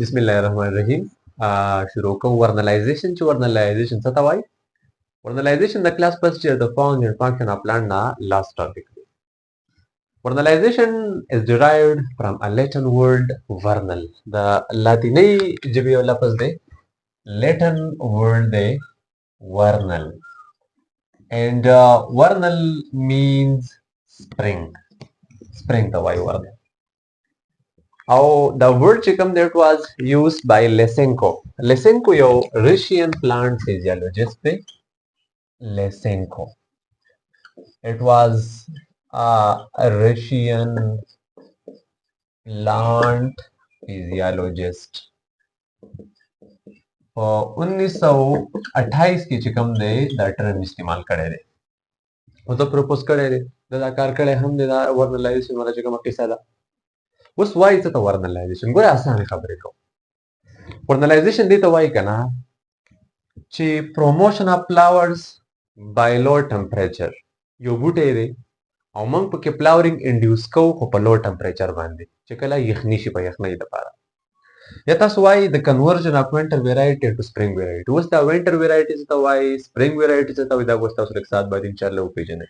Bismillahirrahmanirrahim. शुरू करूँ वर्नलाइजेशन च वर्नलाइजेशन څه ته وایي؟ Vernalization the class first year the form and function of land na last topic. Vernalization is derived from a Latin word vernal. The Latini جبيو لفظ ده Latin word ده vernal. And vernal means spring. Spring ته وایي vernal. The word chicken that was used by Lysenko. Lysenko yo Russian plant physiologist थे. Lysenko. It was a Russian plant physiologist. और 1928 के चिकम दे दा टर्म इस्तेमाल करे रे वो तो प्रपोज करे रे दा कार करे हम दे दा वर्नलाइजेशन वाला चिकम किसा दा उस वाई से तो वर्नलाइजेशन गोरे आसान खबरे को वर्नलाइजेशन दे तो वाई कना ची promotion of flowers by low temperature यो बूटे रे او موږ پکې flowering induce کوو خو په low temperature باندې چې کله یخني شي په یخنۍ لپاره یا تاسو وایي د conversion of winter variety into spring variety اوس دا winter variety څه ته وایي spring variety څه ته وایي دا اوس تاسو لږ ساعت بعد انشاءالله وپېژنئ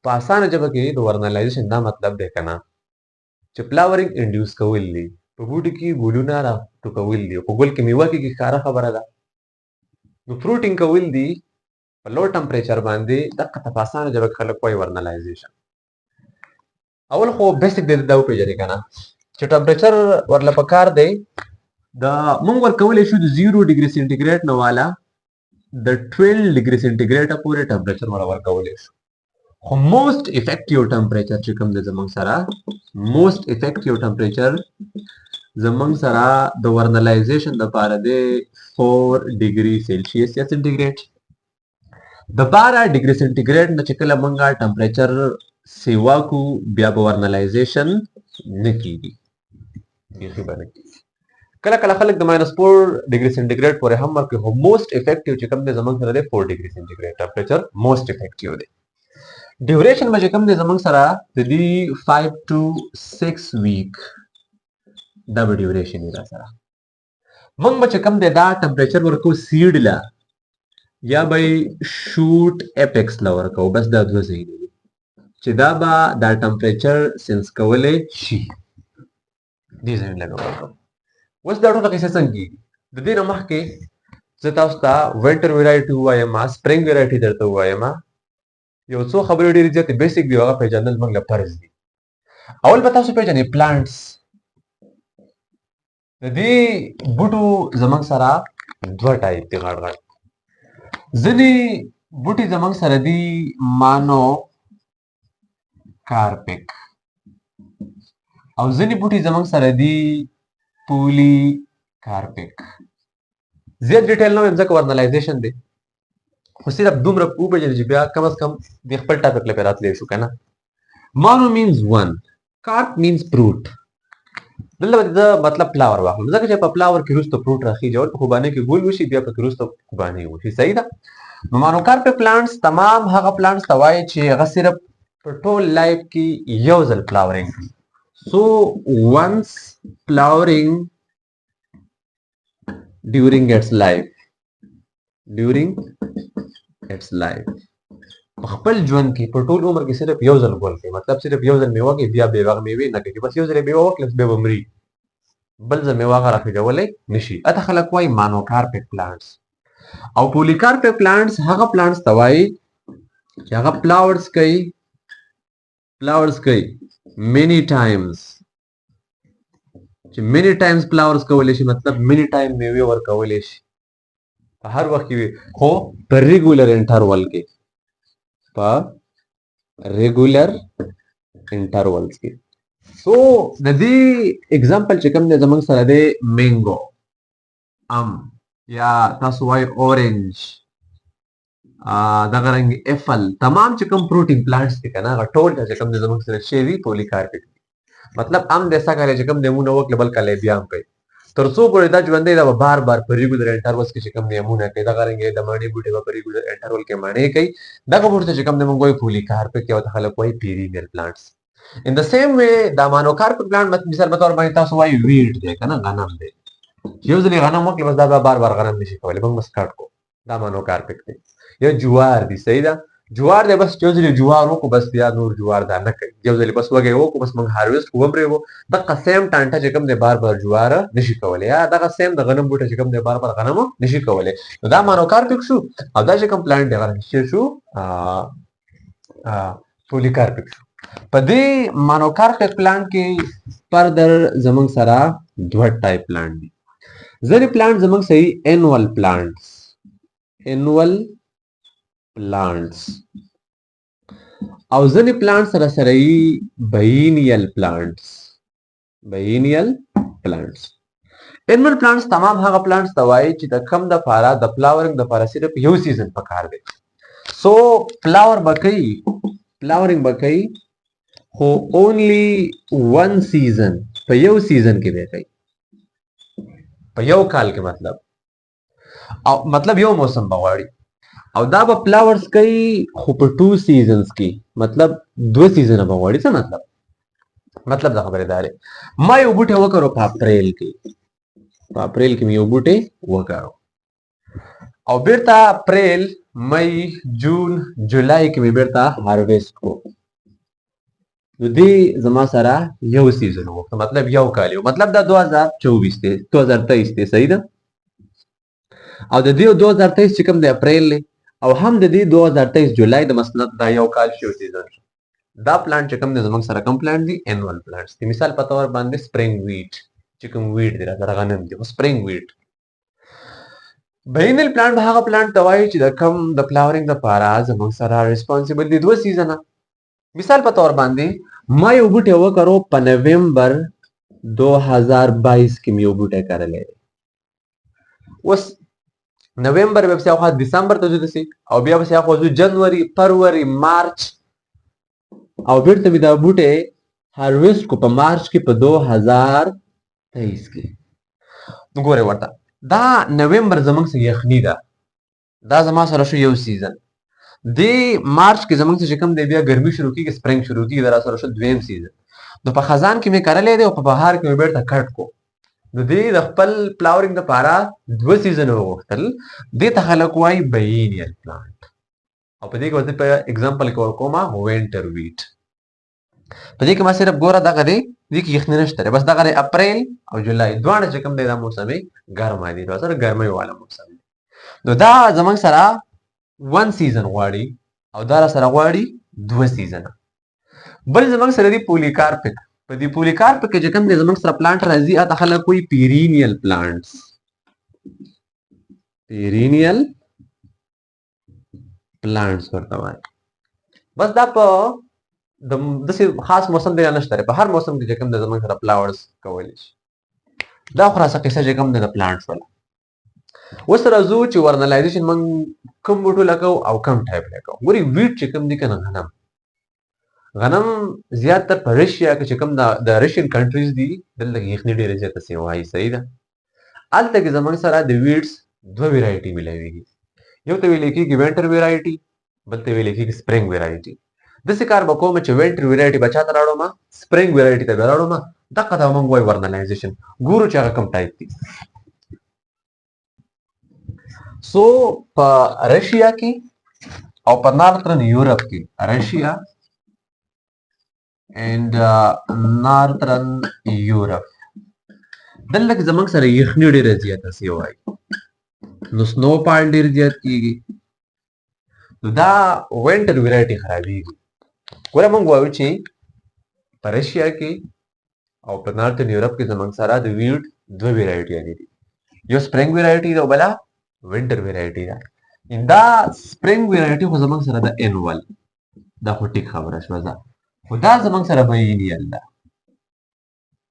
په اسانه ژبه کې د ورنلایزیشن دا مطلب دی که نه چې flowering induce کول دي په بوټي کې ګلونه را ټوکول دي په ګل کې میوه کېږي ښکاره خبره ده نو فروټینګ کول دي په لو ټمپریچر باندې دغه ته په اسانه ژبه کې خلک وایي ورنلایزیشن اول خو بیسیک دی دا وپېژنئ که نه چې ټمپریچر ورله پکار دی د موږ ورکولی شو د 0 ډګري سینټیګریډ نه والا د 12 ډګري سینټیګریډه پورې ټمپریچر ورله ورکولی شو خو موست افیکټیو ټمپریچر چې کوم دی زموږ سره موست افیکټیو ټمپریچر زموږ سره د ورنلایزیشن دپاره دی 4 ډګري سیلسیس یا سینټیګریډ د 12 ډګري سینټیګریډ نه چې کله موږ ټمپریچر سیوا کو بیا به ورنلایزیشن نه کیږي بیخي به نه کیږي کله کله خلک د -4 ډګري سینټیګریډ پورې هم ورکوي خو موست افیکټیو چې کوم دی زموږ سره دی 4 ډګري سینټیګریډ ټمپریچر موست افیکټیو دی ډیوریشن به چې کوم دی زموږ سره د دې 5 to 6 ویک دا به ډیوریشن وي را سره موږ به چې کوم دی دا ټمپریچر ورکو سیډ له یا به شوټ اپیکس له ورکو بس دا دوه ځایونه دي چې دا به دا ټمپریچر سنس کولی شي دې ځایونه لږ ورکوم اوس دا ټوله کیسه څنګه کېږي د دې نه مخکې زه تاسو ته وینټر ویرایټي ووایم سپرینګ ویرایټي درته ووایم یو څو خبرې ډېرې زیاتې بیسیک دي هغه پیژندل موږ له فرض دي اول به تاسو پیژنئ پلانټس د دې بوټو زموږ سره دوه ټایپ دي غټ غټ ځینې بوټي زموږ سره دي مانو کارپیک او ځینې بوټي زموږ سره دي پولی کارپیک زیات ډیټیل نه وایم ځکه ورنلایزیشن دی خو صرف دومره وپېژنئ چې بیا کم از کم د خپل ټاپک لپاره راتلی شو که نه مانو مینز ون کارپ مینز فروټ دلته به زه مطلب فلاور واخلم ځکه چې په فلاور کې وروسته فروټ راخیږي اول په خوبانۍ کې ګل وشي بیا پکې وروسته خوبانۍ وشي صحیح ده نو مانوکارپیک پلانټس تمام هغه پلانټس ته وایي چې هغه صرف په ټول لایف کې یو ځل فلاورینګ کوي سو once flowering during its life په خپل ژوند کې په ټول عمر کې صرف یو ځل ګل کوي مطلب صرف یو ځل میوه کوي بیا بېوغ میوې نه کوي بس یو ځل یې میوه وکړه بیا به مري بل ځل میوه هغه راخېږولی نشي اته خلک وایي مانوکارپیک پلانټس او پولیکارپیک پلانټس هغه پلانټس ته وایي چې هغه فلاورز کوي many times چې many times فلاورز کولی شي مطلب many time میوې ورکولی شي په هر وخت کې خو په ریګولر انټرول کې په ریګولر انټرولز کې سو د دې اگزامپل چې کوم دی زموږ سره دی مینګو یا تاسو وایي اورنج دغه رنګ ایفل تمام چې کوم فروټینګ پلانټس دي که نه هغه ټول چې کوم دی زموږ سره شوي پولیکارپیک دي مطلب د ایسا کاری چې کوم دی مونه وکړي بل کلی بیا هم کوي تر څو پورې دا ژوندی دا به بار بار په ریګولر انټرولز کې چې کوم دی امونه کوي دغه رنګ د مڼې بوټي به په ریګولر انټرول کې مڼې کوي دغه بوټي چې کوم دی موږ وایو پولیکارپیک یا ورته خلک وایي پیریمیل پلانټس In the same way, the monocarpic plant مثال به تور باندې تاسو وایي ویټ دی کنه غنم دی. یو ځلې غنم وکړي بس دا به بار بار غنم نشي کولی موږ بس کټ کو دا مونوکارپیک دی. یا جوار دی صحیح ده جوار دی بس یو ځلې جوار وکړو بس بیا نور جوار دا نه کوي یو ځلې بس وږی وکړو بس موږ هارویسټ کوو پرېږدو دغه سیم ټانټه چې کوم دی بار بار جوار نشي کولی یا دغه سیم د غنم بوټی چې کوم دی بار بار غنم نشي کولی نو دا مونوکارپیک شو او دا چې کوم پلانټ دی هغه شو پولیکارپیک شو. په دې مونوکارپیک پلانټ کې فردر زموږ سره دوه ټایپ پلانټ دي. ځینې پلانټ زموږ صحیح انوال پلانټس او ځینې پلانټ سره سره یې باینیل پلانټس. انوال پلانټس تمام هغه پلانټس ته وایي چې د کم دپاره د فلاورنګ دپاره صرف یو سیزن پکار دی. سو فلاورنګ به کوي خو اونلی ون سیزن په یو سیزن کې به کوي په یو کال کې مطلب یو موسم به غواړي او دا به فلاورز کوي خو په ټو سیزنز کې مطلب دوه سیزنه به غواړي څه مطلب دا خبره ده ما یو بوټی وکړو په اپریل کې مې یو بوټی وکړو او بیرته اپریل مئی جون جولای کې مې بیرته هارویسټ کو نو دې زما سره یو سیزن وکړه مطلب یو کال یو مطلب دا 2024 دی 2023 دی صحیح ده او د دې 2023 چې کوم د اپریل او هم د دې 2023 جولای د مسند دا یو کال شو سیزن دا پلانټ چې کوم د زمونږ سره کوم پلانټ دي انوال پلانټس دي. مثال په تور باندې سپرینګ ویټ چې کوم ویټ دی راځه غنم دی سپرینګ ویټ. باینل پلانټ هغه پلانټ ته وایي چې د کم د فلاورینګ لپاره زموږ سره ریسپانسیبل دي دوه سیزنه. مثال په تور باندې ما یو بوټی وکړو په نومبر 2022 کې مې یو بوټی کرلی دی. اوس نومبر به پسې اخوا دسمبر ته ځو داسې او بیا پسې اخوا ځو جنوري فروری مارچ او بیرته مې دا بوټی هارویسټ کو په مارچ کې په 2023 کې. نو ګورئ ورته دا نومبر زموږ سره یخني ده دا زما سره شو یو سیزن دی مارچ کې زموږ چې کوم دی بیا ګرمي شروع کیږي سپرینګ شروع کیږي دا سره شو دویم سیزن. نو په خزان کې مې کرلی دی او په بهار کې مې بیرته کټ کو نو دې د خپل فلاورینګ دپاره دوه سیزن وغوښتل دې ته خلک وایي باینیل پلانټ او په دې کې په اگزامپل کې ورکوم وینټر ویټ. په دې کې ما صرف ګوره دغه دی دې کې یخني نشته دی بس دغه دی اپریل او جولای دواړه چې کوم دی دا موسم ګرمه دي دا سره ګرمۍ والا موسم دی. نو دا زموږ سره ون سیزن غواړي او دا سره غواړي دوه سیزنه. بل زموږ سره دی پولیکارپیک. په دې پولیکارپیک کې چې کوم دی زموږ سره پلانټ راځي اته خلک کوئی پیرینیل پلانټس ورته وایي. بس دا په داسې خاص موسم دی نشته په هر موسم کې چې کوم دی زموږ سره فلاورز کولی شي. دا خلاصه قصه چې کوم دی د پلانټس والا. اوس راځو چې ورنلایزیشن موږ کوم بوټو لګو او کوم ټایپ لګو. ګورئ ویټ چې کوم دی کنه غنم زیاتره په رشیا کې چې کوم د رشین کنټریز دي دلته یخني ډېره زیاته سوی وایي صحیح ده. هلته کې زموږ سره د ویټس دوه ویرایټي ملاویږي یو ته ویل کېږي وینټر ویرایټي بل ته ویل کېږي سپرینګ ویرایټي. داسې کار به کوم چې وینټر ویرایټي به چاته راوړم سپرینګ ویرایټي ته به راوړم دغه ته موږ وایو ورنلایزیشن. ګورو چې هغه کوم ټایپ دي. سو په رشیا کې او په نارترن یورپ کې رشیا and northern Europe دلته کې زموږ سره یخني ډېره زیاته سوی وایي نو سنو فال ډېر زیات کېږي نو دا وینټر ویرایټي خرابېږي. ګوره موږ وایو چې په رشیا کې او په نارترن یورپ کې زموږ سره د ویټ دوه ویرایټیانې دي یو سپرینګ ویرایټي ده او بله وینټر ویرایټي ده. دا سپرینګ ویرایټي خو زموږ سره د انوال دا خو ټیک خبره شوه ده خو دا زموږ سره باینیل ده.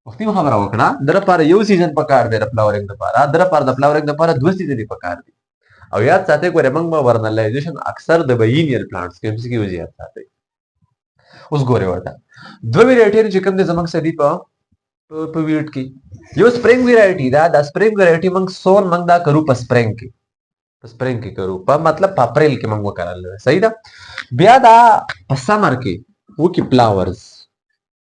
وختي خبره وکړه د لپاره یو سیزن پکار دی د فلاورینګ لپاره د لپاره د فلاورینګ لپاره دوه سیزنې پکار دي او یاد ساتئ ګورئ موږ به ورنلایزیشن اکثر د باینیل پلانټس کې MCQ یاد ساتئ. اوس ګورئ ورته دوه ویرایټي چې کوم دی زموږ سره دي په ویټ کې یو سپرینګ ویرایټي ده دا سپرینګ ویرایټي موږ سون موږ دا کرو په سپرینګ کې کرو په مطلب په اپریل کې موږ وکړل صحیح ده. بیا دا په سمر کې وکي فلاورز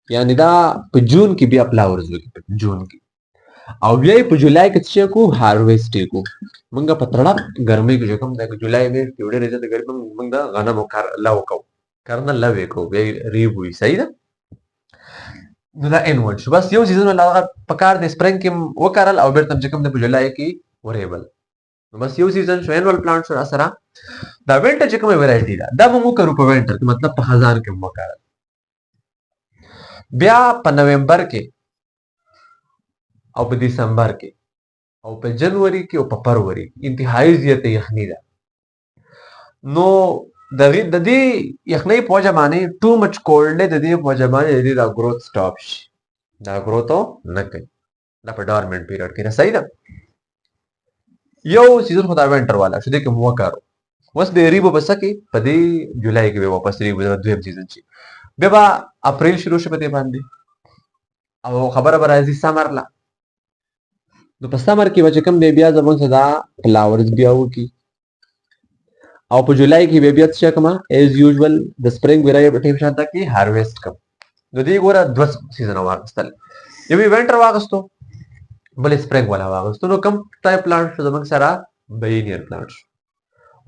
یعنی دا په جون کې بیا فلاورز وکړي په جون کې او بیا یې په جولای کې څه کو هارویسټ یې کو موږ په تړه ګرمۍ کې کوم د جولای میاشت کې ډېرې زیاتې ګرمي موږ د غنمو کار لو کو کرنه لو یې کو بیا ریب وي صحیح ده نو دا انورډ شو بس یو سیزن ولا په کار د سپرینګ کې وکړل او بیرته چې کوم د جولای کې ورېبل نو بس یو سیزن شو انوال پلانټ شو سره دا وینټر چې کومه ویرایټي ده دا موږ کړو په وینټر کې مطلب په خزان کې مو وکړل بیا په نومبر کې او په دسمبر کې او په جنوري کې او په فروری انتهایی زیاته یخني ده نو د دې یخنۍ په وجه باندې ټو مچ کولډ د دې په وجه باندې د دې دا گروث سټاپ شي دا گروث نه کوي دا په ډارمنټ پیریډ کې صحیح ده یو سیزن خو دا وینټر والا شو دې کې مو وکړو اوس به ریبو بس کې په دې جولای کې به واپس ریبو د دویم سیزن شي بیا به اپریل شروع شي په دې باندې او خبره به راځي سمر لا نو په سمر کې به کوم دی بیا زمونږ دا فلاورز بیا وکي او په جولای کې بیا څه کما ایز یوزوال د سپرینګ ویرایټي شانته کې هارویسټ کم نو دې ګوره دوه سیزن واغستل یو وینټر واغستو بل سپرینګ والا واغستو نو کم ټایپ پلانټ زمونږ سره بینیر پلانټ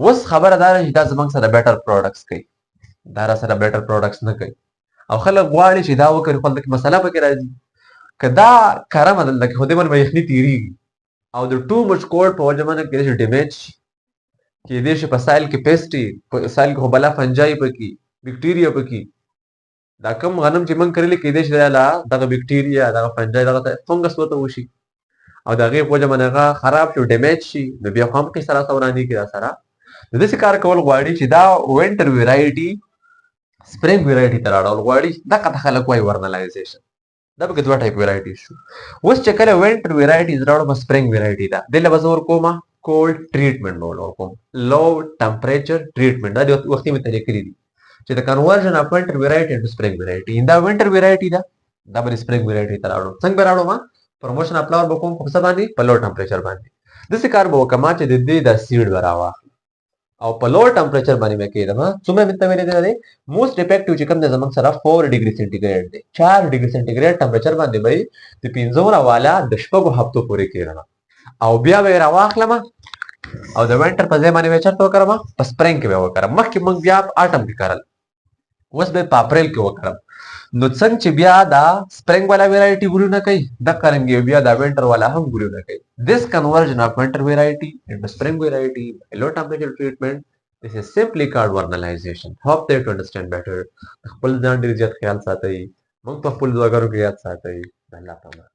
وس خبره ده چې دا زمونږ سره بیټر پروډکټس کوي دا را سره بیټر پروډکټس نه کوي او خلک غواړي چې دا وکړي خپل د مسله پکې راځي کدا کارم بدل د خو دې من یخني تیری او د ټو مچ کوډ په وجه باندې کې ډیمیج کې دې شي په سایل کې پیسټي په سایل کې بلا فنجای پکې بیکټیریا پکې دا کوم غنم چې من کړل کې دې شي لا دغه بیکټیریا دغه فنجای دغه فنګس وته وشي او دغه په وجه باندې خراب شو ډیمیج شي نو بیا هم کې سره ورانی کې سره د دې کار کول غواړي چې دا وینټر ویرایټي سپرینګ ویرایټي تر اړول غواړي دا کته خلک وای ورنلایزیشن دا به دوه ټایپ ویرایټي شو اوس چې کله وینټر ویرایټیز راوړو په سپرینګ ویرایټي دا دله بزور کومه کولډ ټریټمنټ ور کوم لو ټمپریچر ټریټمنټ دا د وختي می طریقې دي چې د کنورژن اف وینټر ویرایټي انټو سپرینګ ویرایټي دا وینټر ویرایټي دا به سپرینګ ویرایټي تر راوړو څنګه راوړو ما پروموشن اپلاور بکوم په څه باندې په لو ټمپریچر باندې د څه کار به وکما چې د دې د سیډ براوه او په لوړ ټمپریچر باندې مې کېدم څومره مته ویلې ده موست افیکټیو چې کوم د زمنګ سره 4 ډیګري سنټیګریډ دی 4 ډیګري سنټیګریډ ټمپریچر باندې به د 15 والا د شپږو هفتو پورې کېدم او بیا به راواخلم او د وینټر په ځای باندې وچر تو کړم په سپرینګ کې به وکړم مخکې موږ بیا اټم کې کړل اوس به په اپریل کې وکړم نو څنګه چې بیا دا سپرینګ والا ویرایټي ګلو نه کوي دا کرنګي بیا دا وینټر والا هم ګلو نه کوي this conversion of winter variety into spring variety low temperature treatment this is simply called vernalization hope that to understand better خپل ځان ډیر زیات خیال ساتي موږ په خپل ځوګرو کې یاد ساتي الله تعالی